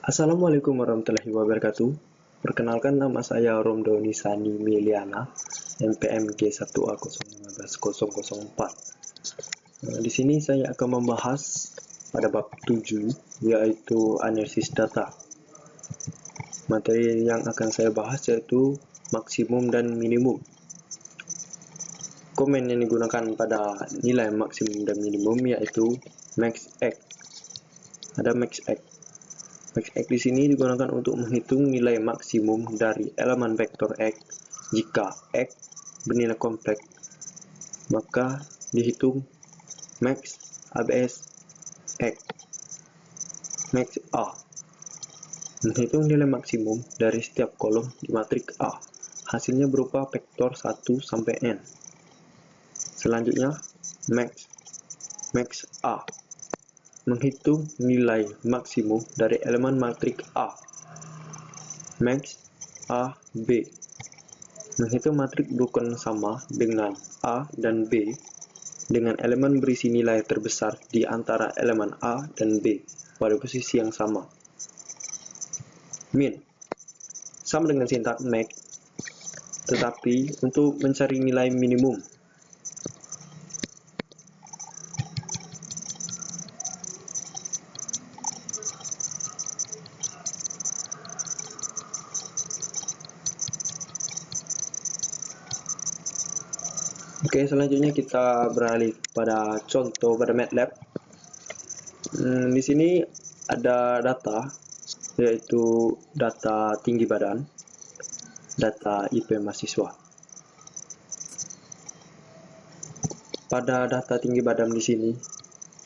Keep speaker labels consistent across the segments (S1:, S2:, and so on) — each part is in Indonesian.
S1: Assalamualaikum warahmatullahi wabarakatuh. Perkenalkan, nama saya Romdoni Sani Miliana, NPM G1A015.004. Di sini saya akan membahas pada bab 7, yaitu analisis data. Materi yang akan saya bahas yaitu maksimum dan minimum. Komen yang digunakan pada nilai maksimum dan minimum yaitu maxx. Ada maxx. Maxx di sini digunakan untuk menghitung nilai maksimum dari elemen vektor X. Jika X bernilai kompleks, maka dihitung max ABS X. Max A menghitung nilai maksimum dari setiap kolom di matriks A. Hasilnya berupa vektor 1 sampai n. Selanjutnya, max A menghitung nilai maksimum dari elemen matriks A. Max A B menghitung matriks berukuran sama dengan A dan B dengan elemen berisi nilai terbesar di antara elemen A dan B pada posisi yang sama. Min sama dengan sintaks max, tetapi untuk mencari nilai minimum. Oke, selanjutnya kita beralih pada contoh pada MATLAB. Di sini ada data, yaitu data tinggi badan, data IP mahasiswa. Pada data tinggi badan di sini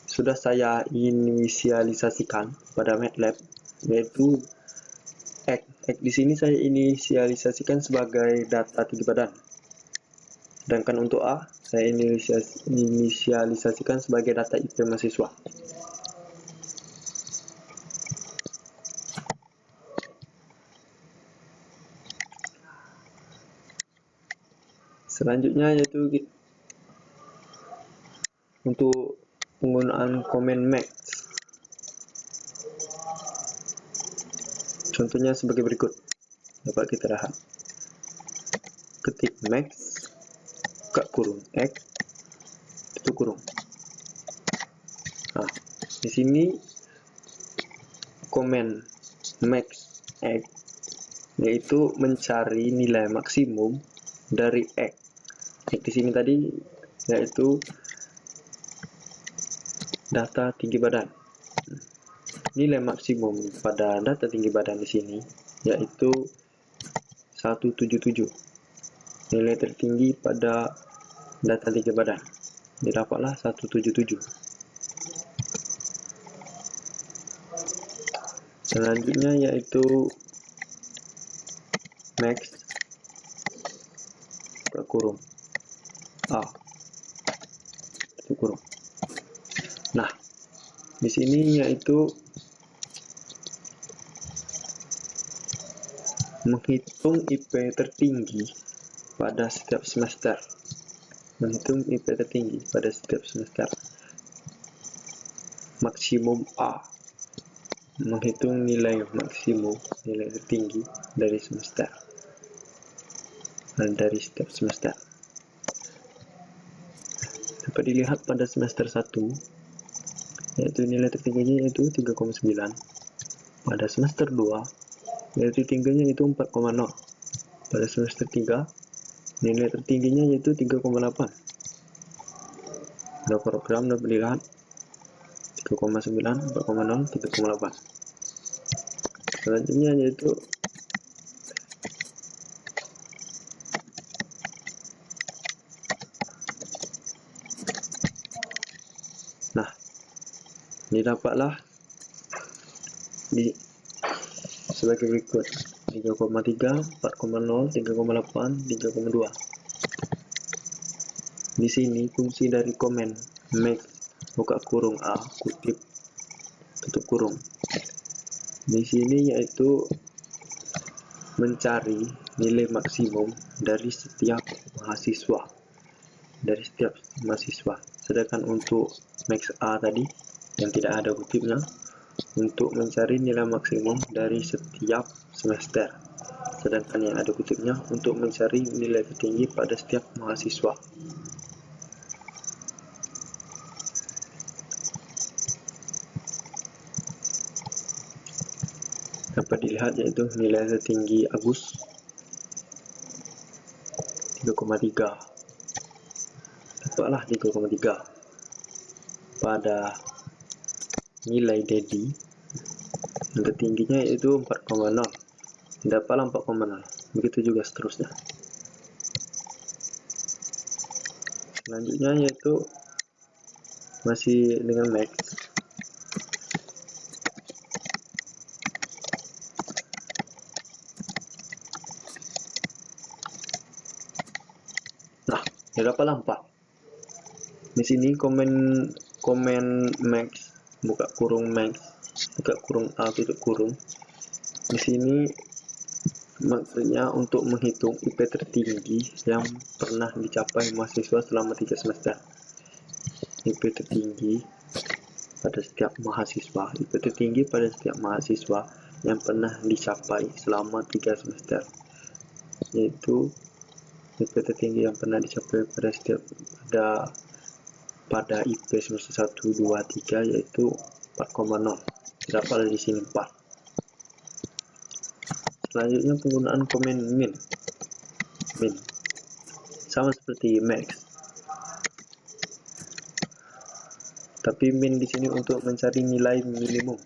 S1: sudah saya inisialisasikan pada MATLAB, yaitu X. Di sini saya inisialisasikan sebagai data tinggi badan. Sedangkan untuk A, saya inisialisasikan sebagai data IP mahasiswa. Selanjutnya yaitu untuk penggunaan komen max. Contohnya sebagai berikut. Dapat kita lihat. Ketik max buka kurung X tutup kurung. Nah, di sini komen max X yaitu mencari nilai maksimum dari X. Di sini tadi yaitu data tinggi badan. Nilai maksimum pada data tinggi badan di sini yaitu 177. Nilai tertinggi pada data tinggi badan didapatlah 177. Selanjutnya yaitu max buka kurung A tutup kurung. Nah, di sini yaitu menghitung IP tertinggi pada setiap semester. Menghitung IP tertinggi pada setiap semester. Maksimum A menghitung nilai maksimum, nilai tertinggi dari semester dan dari setiap semester. Dapat dilihat pada semester 1 yaitu nilai tertingginya yaitu 3,9. Pada semester 2 nilai tertingginya yaitu 4,0. Pada semester 3 nilai tertingginya yaitu 3,8. Pada program dapat dilihat 3,9, 4,0, 3,8. Selanjutnya yaitu didapatlah sebagai berikut: 3,3, 4,0, 3,8, 3,2. Di sini fungsi dari komen max buka kurung A kutip tutup kurung di sini yaitu mencari nilai maksimum dari setiap mahasiswa, sedangkan untuk max A tadi yang tidak ada kutipnya untuk mencari nilai maksimum dari setiap semester. Sedangkan yang ada kutipnya untuk mencari nilai tertinggi pada setiap mahasiswa. Dapat dilihat yaitu nilai tertinggi Agus 3,3. Dapatlah 3,3. Pada nilai Dedi yang tertingginya yaitu 4,0. Dapatlah 4,0. Begitu juga seterusnya. Selanjutnya yaitu masih dengan Max. Nah, dia dapatlah 4. Di sini komen Max, buka kurung Max, buka kurung A tutup kurung. Di sini maksudnya untuk menghitung IP tertinggi yang pernah dicapai mahasiswa selama 3 semester. IP tertinggi pada setiap mahasiswa, IP tertinggi pada setiap mahasiswa yang pernah dicapai selama 3 semester, yaitu IP tertinggi yang pernah dicapai pada IP semester 1, 2, 3 yaitu 4,0. Dapat di sini 4. Selanjutnya penggunaan komen min sama seperti max, tapi min di sini untuk mencari nilai minimum.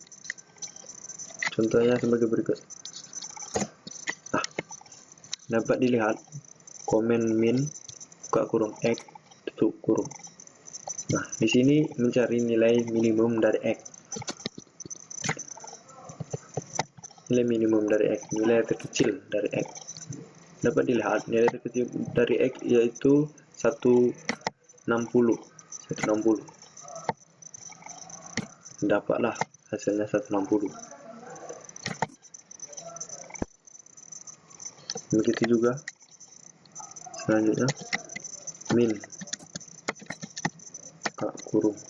S1: Contohnya sebagai berikut. Nah, dapat dilihat komen min buka kurung x tutup kurung. Nah, di sini mencari nilai minimum dari x. Nilai minimum dari x, nilai terkecil dari x. Dapat dilihat nilai terkecil dari x yaitu 160. Dapatlah hasilnya 160. Begitu juga selanjutnya min kurung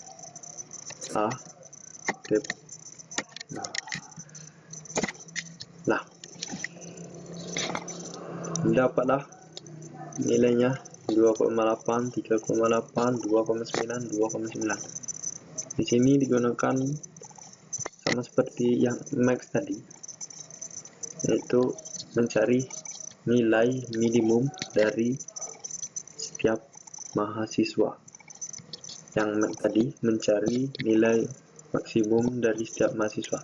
S1: A tab. Nah, dapatlah nilainya 2,8, 3,8, 2,9, 2,9. Di sini digunakan sama seperti yang max tadi, yaitu mencari nilai minimum dari setiap mahasiswa. Yang tadi mencari nilai maksimum dari setiap mahasiswa,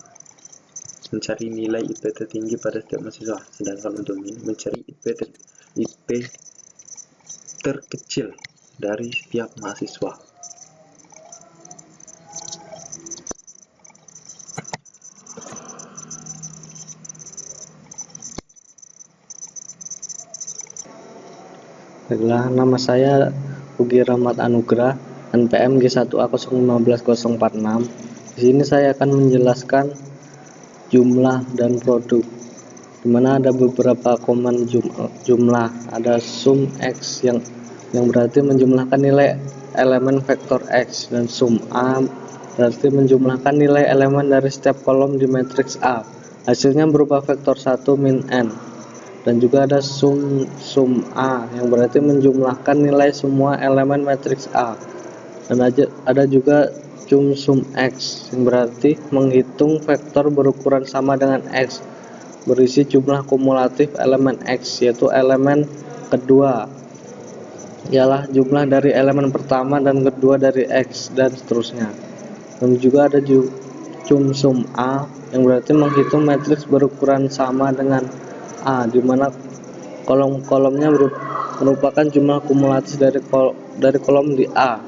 S1: mencari nilai IP tertinggi pada setiap mahasiswa. Sedangkan untuk ini mencari IP terkecil dari setiap mahasiswa.
S2: Baiklah, nama saya Ugi Rahmat Anugrah, NPM G1A015046. Di sini saya akan menjelaskan jumlah dan produk, di mana ada beberapa komen jumlah. Ada sum X yang berarti menjumlahkan nilai elemen vektor X, dan sum A berarti menjumlahkan nilai elemen dari setiap kolom di matriks A. Hasilnya berupa vektor 1 min n. Dan juga ada sum A yang berarti menjumlahkan nilai semua elemen matriks A. Dan ada juga sum X yang berarti menghitung vektor berukuran sama dengan X berisi jumlah kumulatif elemen X, yaitu elemen kedua ialah jumlah dari elemen pertama dan kedua dari X, dan seterusnya. Dan juga ada sum A yang berarti menghitung matriks berukuran sama dengan A, di mana kolom-kolomnya merupakan jumlah kumulatif dari kolom di A.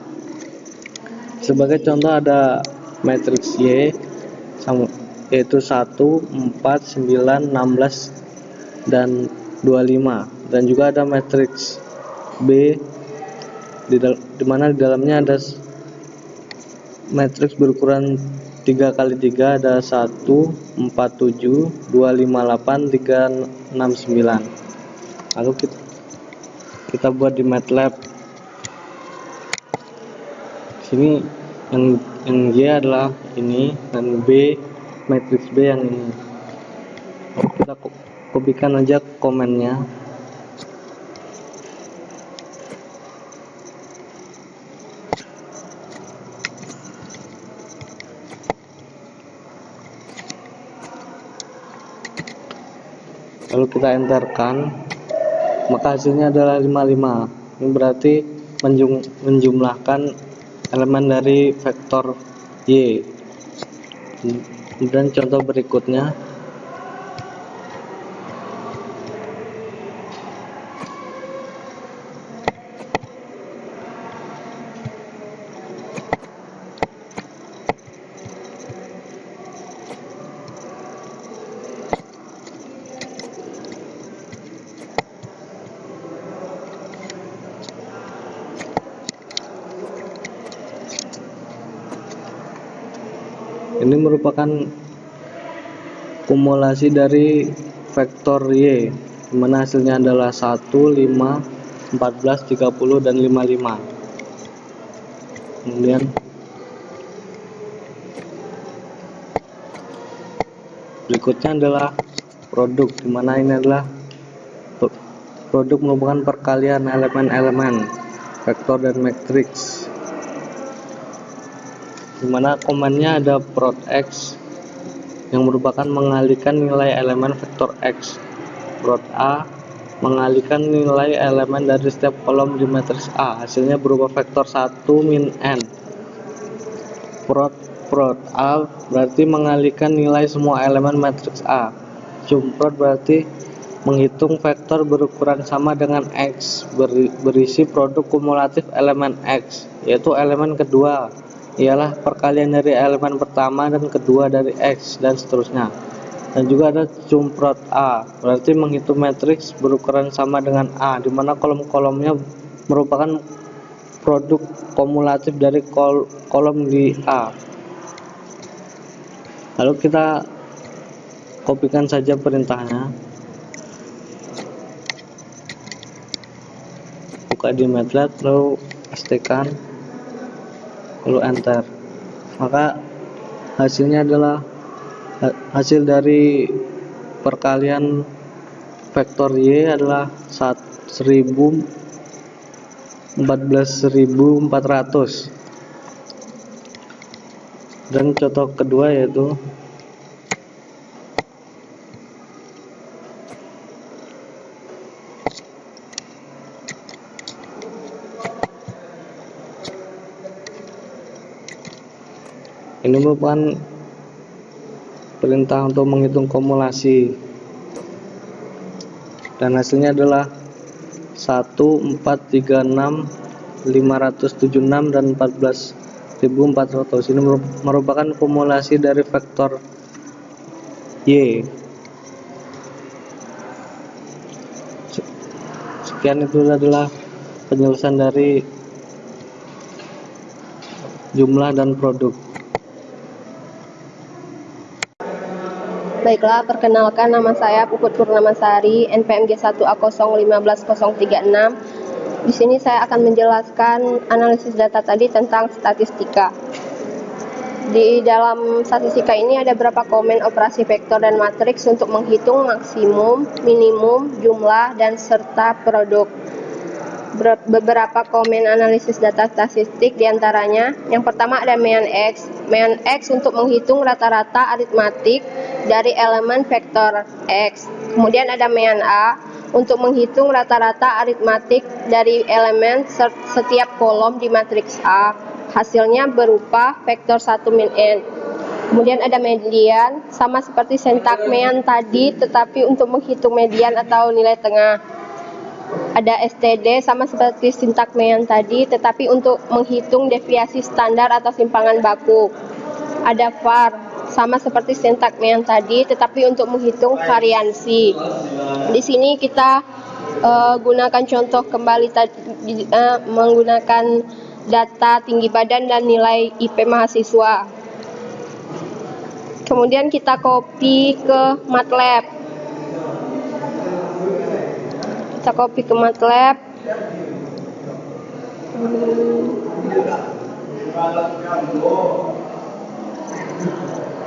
S2: Sebagai contoh ada matriks Y yaitu 1, 4, 9, 16 dan 25, dan juga ada matriks B di mana di dalamnya ada matriks berukuran 3x3, ada 1, 4, 7, 2, 5, 8, 3, 6, 9. Lalu kita buat di MATLAB. Sini yang Y adalah ini, dan B matriks B yang ini. Kita kopikan aja komennya. Lalu kita enterkan, maka hasilnya adalah 55. Ini berarti menjumlahkan elemen dari vektor Y. Kemudian contoh berikutnya, ini merupakan kumulasi dari vektor Y, di mana hasilnya adalah 1, 5, 14, 30, dan 55. Kemudian berikutnya adalah produk, di mana ini adalah produk merupakan perkalian elemen-elemen vektor dan matriks, di mana komannya ada prod X yang merupakan mengalihkan nilai elemen vektor X. Prod A mengalihkan nilai elemen dari setiap kolom di matriks A, hasilnya berupa vektor 1 min n. Prod A berarti mengalihkan nilai semua elemen matriks A. Jumprod berarti menghitung vektor berukuran sama dengan X berisi produk kumulatif elemen X, yaitu elemen kedua ialah perkalian dari elemen pertama dan kedua dari X, dan seterusnya. Dan juga ada jumprod A, berarti menghitung matriks berukuran sama dengan A, di mana kolom-kolomnya merupakan produk kumulatif dari kolom di A. Lalu kita kopikan saja perintahnya, buka di Matlab, lalu pastikan, lalu enter. Maka hasilnya adalah hasil dari perkalian vektor Y adalah 14.400. Dan contoh kedua yaitu ini merupakan perintah untuk menghitung kumulasi, dan hasilnya adalah 1, 4, 3, 6, 576, dan 14.400. Ini merupakan kumulasi dari vektor Y. Sekian, itu adalah penjelasan dari jumlah dan produk.
S3: Baiklah, perkenalkan, nama saya Puput Purnamasari, NPMG 1A015036. Di sini saya akan menjelaskan analisis data tadi tentang statistika. Di dalam statistika ini ada beberapa komen operasi vektor dan matriks untuk menghitung maksimum, minimum, jumlah, dan serta produk. Beberapa komen analisis data statistik diantaranya, yang pertama ada mean X. Mean X untuk menghitung rata-rata aritmatik dari elemen vektor X. Kemudian ada mean A untuk menghitung rata-rata aritmatik dari elemen setiap kolom di matriks A. Hasilnya berupa vektor 1 min n. Kemudian ada median, sama seperti sintak mean tadi, tetapi untuk menghitung median atau nilai tengah. Ada STD, sama seperti sintak mean tadi, tetapi untuk menghitung deviasi standar atau simpangan baku. Ada VAR, sama seperti sintak mean tadi, tetapi untuk menghitung variansi. Di sini kita gunakan contoh kembali menggunakan data tinggi badan dan nilai IP mahasiswa. Kemudian kita copy ke Matlab. Kita copy ke Matlab.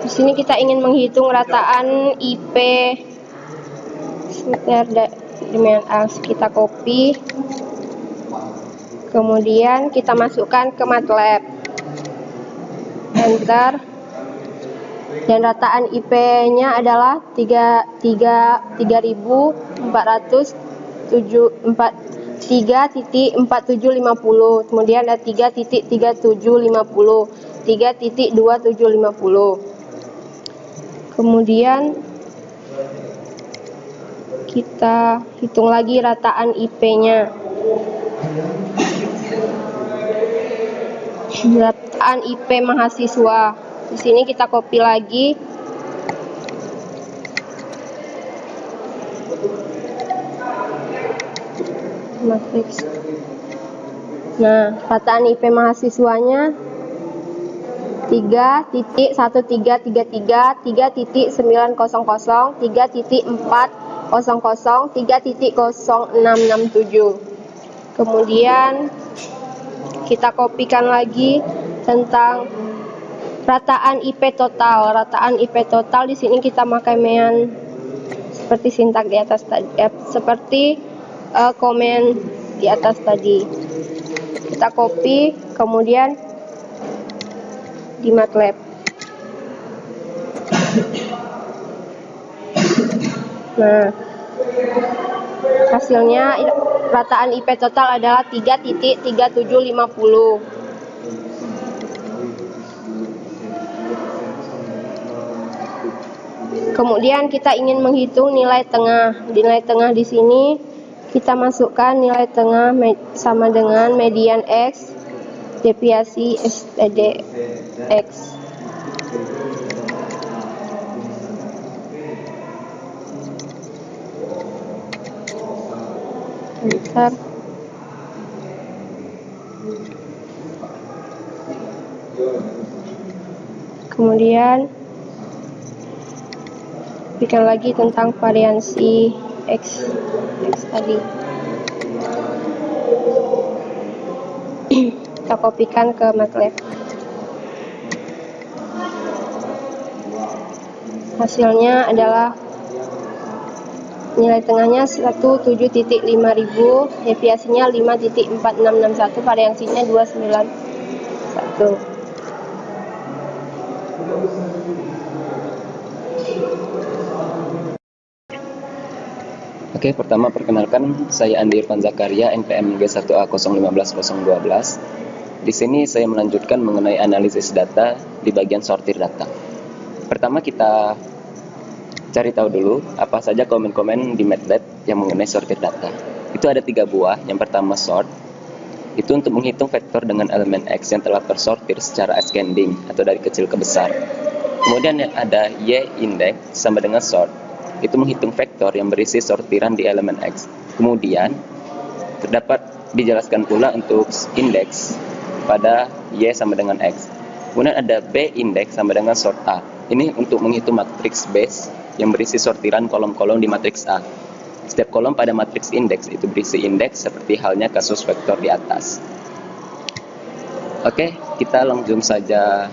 S3: Di sini kita ingin menghitung rataan IP dengan ALS. Kita copy, kemudian kita masukkan ke MATLAB, enter, dan rataan IP-nya adalah 3.4750, kemudian ada 3.3750, 3.2750. Kemudian kita hitung lagi rataan IP-nya. Rataan IP mahasiswa. Di sini kita copy lagi. Matrix. Nah, rataan IP mahasiswanya 3.1333, 3.900, 3.400, 3.0667. Kemudian kita kopikan lagi tentang rataan IP total. Rataan IP total di sini kita pakai mean seperti sintak di atas tadi, seperti komen di atas tadi. Kita copy, kemudian di MATLAB. Nah, hasilnya rataan IP total adalah 3.3750. Kemudian kita ingin menghitung nilai tengah. Nilai tengah di sini kita masukkan nilai tengah sama dengan median X, deviasi STD X. Bentar. Kemudian bikin lagi tentang variansi X tadi. Kita kopikan ke MATLAB. Hasilnya adalah nilai tengahnya 17.5000, deviasinya 5.4661, variansinya 291.
S4: Oke, pertama perkenalkan, saya Andi Irfan Zakaria, NPM G1A015012. Di sini saya melanjutkan mengenai analisis data di bagian sortir data. Pertama kita cari tahu dulu apa saja komen-komen di MATLAB yang mengenai sortir data. Itu ada 3 buah. Yang pertama sort, itu untuk menghitung vektor dengan elemen X yang telah tersortir secara ascending atau dari kecil ke besar. Kemudian yang ada Y index sama dengan sort, itu menghitung vektor yang berisi sortiran di elemen X. Kemudian terdapat dijelaskan pula untuk indeks pada Y sama dengan X. Kemudian ada B index sama dengan sort A. Ini untuk menghitung matriks base yang berisi sortiran kolom-kolom di matriks A. Setiap kolom pada matriks indeks itu berisi indeks seperti halnya kasus vektor di atas. Oke, kita langsung saja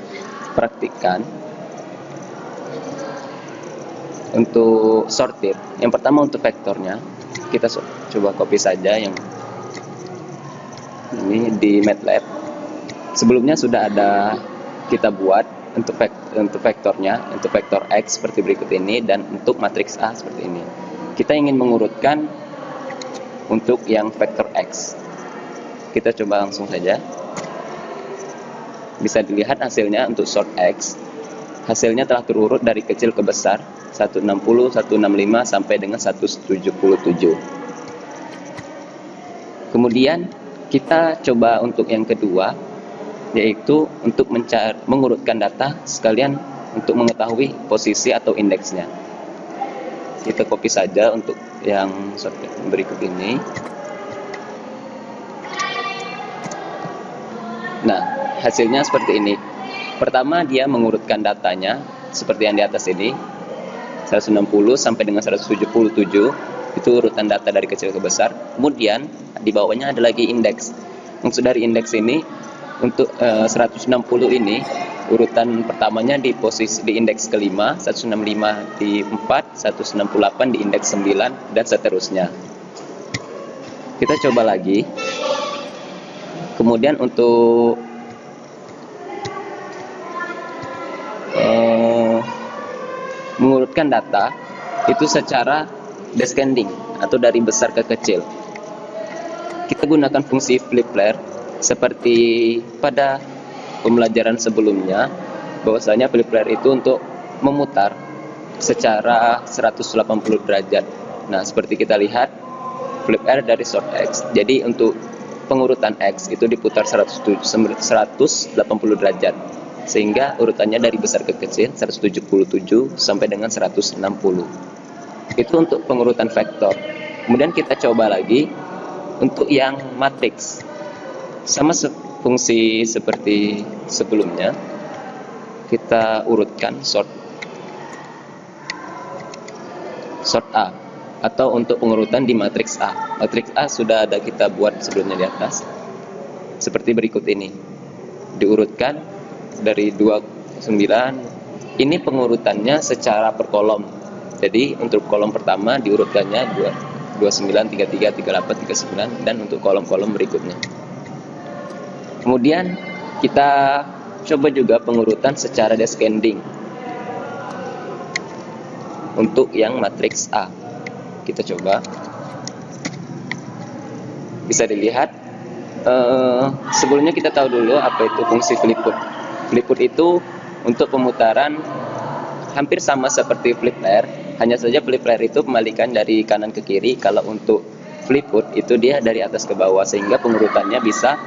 S4: praktikkan. Untuk sortir, yang pertama untuk vektornya, kita coba copy saja yang ini di MATLAB. Sebelumnya sudah ada kita buat untuk vektornya, untuk vektor X seperti berikut ini, dan untuk matriks A seperti ini. Kita ingin mengurutkan untuk yang vektor X. Kita coba langsung saja. Bisa dilihat hasilnya untuk sort X. Hasilnya telah terurut dari kecil ke besar, 160, 165 sampai dengan 177. Kemudian kita coba untuk yang kedua, yaitu untuk mengurutkan data sekalian untuk mengetahui posisi atau indeksnya. Kita copy saja untuk yang berikut ini. Nah, hasilnya seperti ini. Pertama, dia mengurutkan datanya seperti yang di atas ini, 160 sampai dengan 177. Itu urutan data dari kecil ke besar. Kemudian di bawahnya ada lagi indeks. Maksud dari indeks ini, untuk 160 ini Urutan pertamanya di indeks kelima, 165 di 4, 168 di indeks 9, dan seterusnya. Kita coba lagi. Kemudian untuk mengurutkan data itu secara descending atau dari besar ke kecil. Kita gunakan fungsi flip-flare seperti pada pembelajaran sebelumnya, bahwasanya flip-flare itu untuk memutar secara 180 derajat. Nah, seperti kita lihat flip-flare dari sort X. Jadi untuk pengurutan X itu diputar 180 derajat. Sehingga urutannya dari besar ke kecil 177 sampai dengan 160. Itu untuk pengurutan vektor. Kemudian kita coba lagi untuk yang matriks. Sama fungsi seperti sebelumnya. Kita urutkan sort A atau untuk pengurutan di matriks A. Matriks A sudah ada kita buat sebelumnya di atas. Seperti berikut ini. Diurutkan dari 29. Ini pengurutannya secara per kolom. Jadi untuk kolom pertama diurutkannya 29, 33, 38, 39, dan untuk kolom-kolom berikutnya. Kemudian kita coba juga pengurutan secara descending untuk yang matriks A. Kita coba. Bisa dilihat. Sebelumnya kita tahu dulu apa itu fungsi flip-foot. Flip-foot itu untuk pemutaran hampir sama seperti flip-flare, hanya saja flip-flare itu pembalikan dari kanan ke kiri. Kalau untuk flip-foot itu dia dari atas ke bawah, sehingga pengurutannya bisa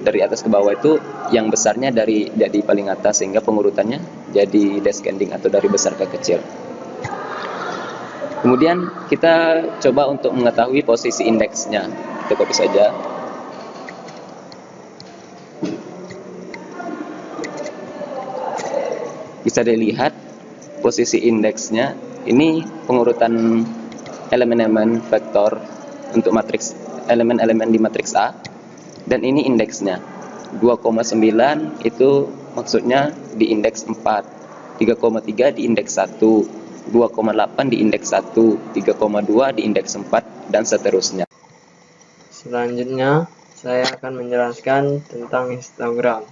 S4: dari atas ke bawah, itu yang besarnya dari paling atas, sehingga pengurutannya jadi descending atau dari besar ke kecil. Kemudian kita coba untuk mengetahui posisi indeksnya. Kita copy saja. Bisa dilihat posisi indeksnya. Ini pengurutan elemen-elemen vektor untuk matriks elemen-elemen di matriks A, dan ini indeksnya 2,9 itu maksudnya di indeks 4, 3,3 di indeks 1, 2,8 di indeks 1, 3,2 di indeks 4, dan seterusnya.
S1: Selanjutnya saya akan menjelaskan tentang histogram.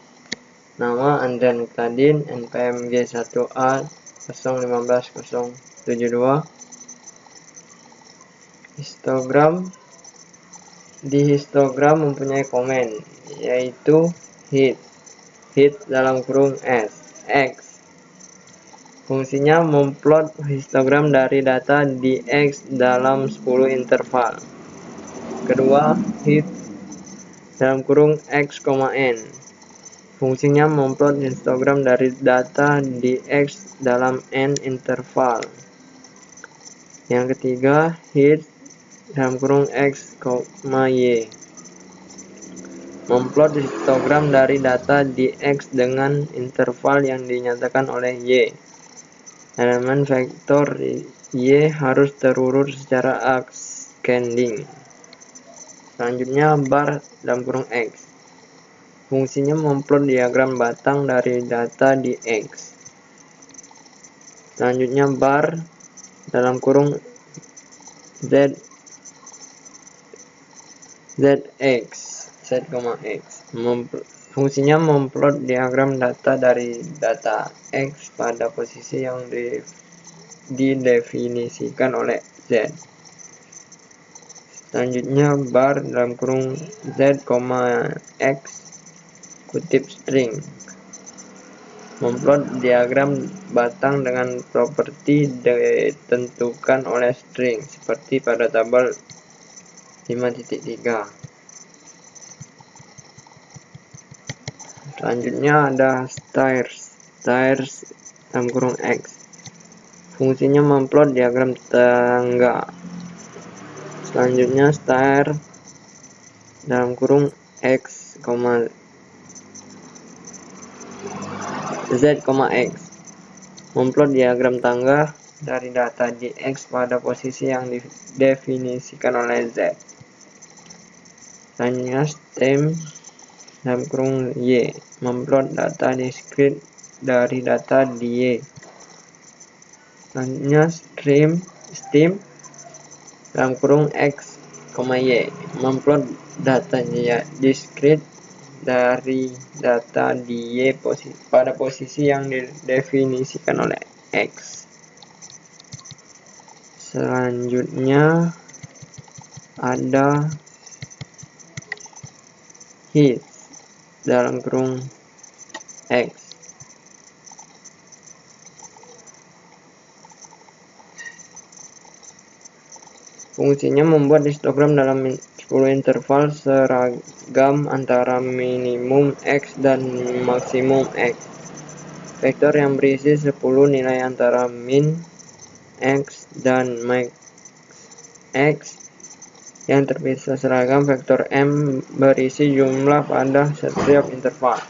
S1: Nama Andrea Nuktadin, NPM G1A 015072. Histogram. Di histogram mempunyai komen, yaitu hit dalam kurung X. Fungsinya memplot histogram dari data di X dalam 10 interval. Kedua, hit dalam kurung X, N. Fungsinya memplot histogram dari data di X dalam N interval. Yang ketiga, hit dalam kurung X, Y. Memplot histogram dari data di X dengan interval yang dinyatakan oleh Y. Elemen vektor Y harus terurut secara ascending. Selanjutnya, bar dalam kurung X. Fungsinya memplot diagram batang dari data di X. Selanjutnya, bar dalam kurung ZX. Fungsinya memplot diagram data dari data X pada posisi yang didefinisikan oleh Z. Selanjutnya, bar dalam kurung Z, X kutip string. Memplot diagram batang dengan properti ditentukan oleh string, seperti pada tabel 5.3. Selanjutnya ada stairs dalam kurung X. Fungsinya memplot diagram tangga. Selanjutnya, stair dalam kurung X, Z, X. Memplot diagram tangga dari data di X pada posisi yang didefinisikan oleh Z. Selanjutnya, stem dalam kurung Y, memplot data diskrit dari data di Y. Selanjutnya stream dalam kurung X, Y, memplot data diskrit dari data di Y pada posisi yang didefinisikan oleh X. Selanjutnya ada hit dalam kurung X. Fungsinya membuat histogram dalam 10 interval seragam antara minimum X dan maksimum X. Vektor yang berisi 10 nilai antara min X dan max X yang terpisah seragam. Vektor M berisi jumlah pada setiap interval.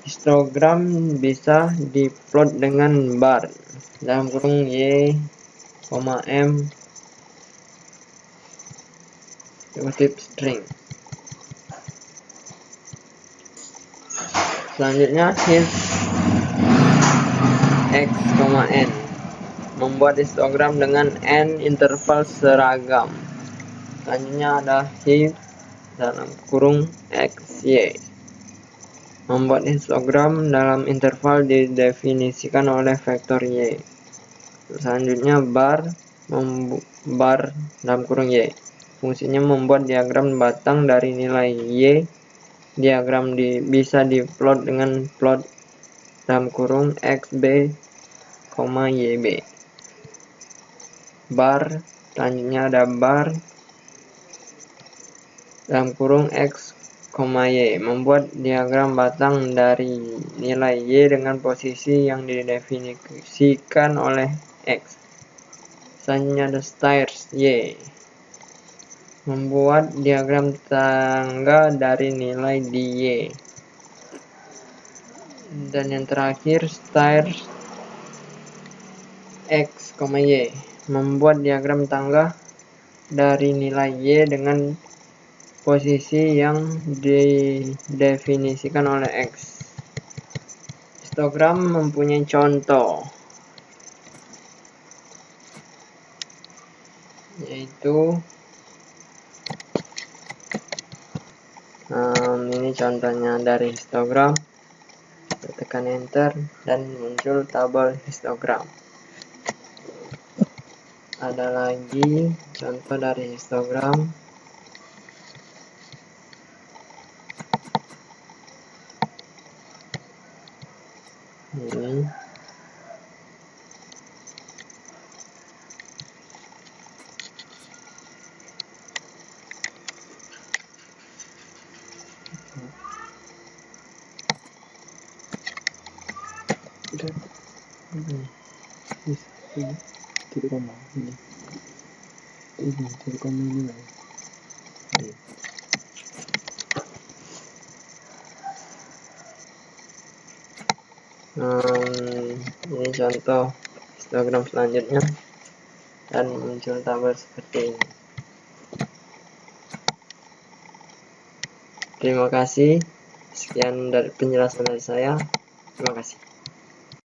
S1: Histogram bisa diplot dengan bar dalam kurung Y, M kutip string. Selanjutnya hit X, N membuat histogram dengan N interval seragam. Selanjutnya ada hit dalam kurung X, Y membuat histogram dalam interval didefinisikan oleh vektor Y. Selanjutnya bar dalam kurung Y. Fungsinya membuat diagram batang dari nilai Y. Diagram bisa diplot dengan plot dalam kurung XB, YB. Bar, selanjutnya ada bar dalam kurung X, Y, membuat diagram batang dari nilai Y dengan posisi yang didefinisikan oleh X. Selanjutnya ada stairs Y, membuat diagram tangga dari nilai di Y. Dan yang terakhir stairs X, Y, membuat diagram tangga dari nilai Y dengan posisi yang didefinisikan oleh X. Histogram mempunyai contoh, yaitu ini contohnya dari histogram. Tekan enter dan muncul tabel histogram. Ada lagi contoh dari histogram. Ini ini contoh histogram selanjutnya dan muncul tabel seperti ini. Terima kasih. Sekian dari penjelasan dari saya. Terima kasih.